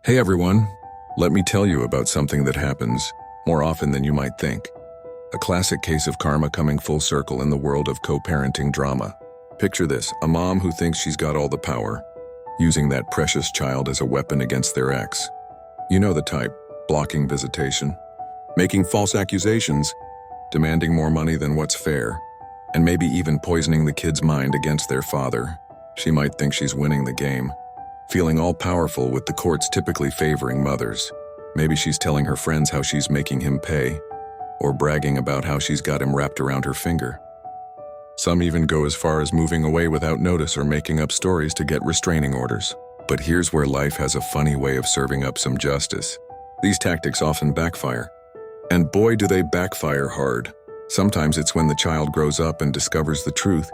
Hey everyone, let me tell you about something that happens more often than you might think. A classic case of karma coming full circle in the world of co-parenting drama. Picture this, a mom who thinks she's got all the power, using that precious child as a weapon against their ex. You know the type, blocking visitation, making false accusations, demanding more money than what's fair, and maybe even poisoning the kid's mind against their father. She might think she's winning the game, feeling all-powerful with the courts typically favoring mothers. Maybe she's telling her friends how she's making him pay, or bragging about how she's got him wrapped around her finger. Some even go as far as moving away without notice or making up stories to get restraining orders. But here's where life has a funny way of serving up some justice. These tactics often backfire. And boy, do they backfire hard. Sometimes it's when the child grows up and discovers the truth,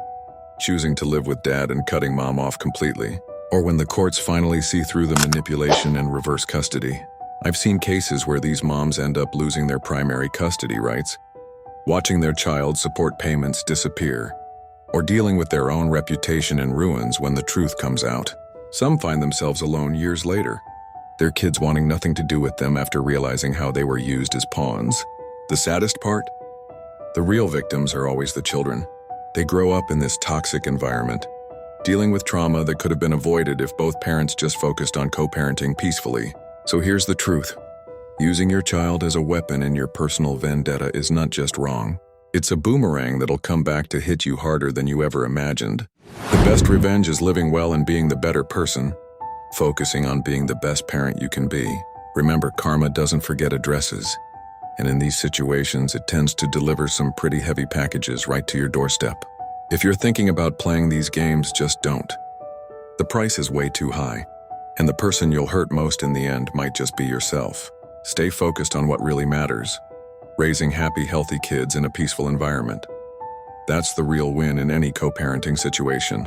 choosing to live with dad and cutting mom off completely. Or when the courts finally see through the manipulation and reverse custody. I've seen cases where these moms end up losing their primary custody rights, watching their child support payments disappear, or dealing with their own reputation in ruins when the truth comes out. Some find themselves alone years later, their kids wanting nothing to do with them after realizing how they were used as pawns. The saddest part? The real victims are always the children. They grow up in this toxic environment, dealing with trauma that could have been avoided if both parents just focused on co-parenting peacefully. So here's the truth. Using your child as a weapon in your personal vendetta is not just wrong. It's a boomerang that'll come back to hit you harder than you ever imagined. The best revenge is living well and being the better person, focusing on being the best parent you can be. Remember, karma doesn't forget addresses, and in these situations, it tends to deliver some pretty heavy packages right to your doorstep. If you're thinking about playing these games, just don't. The price is way too high, and the person you'll hurt most in the end might just be yourself. Stay focused on what really matters, raising happy, healthy kids in a peaceful environment. That's the real win in any co-parenting situation.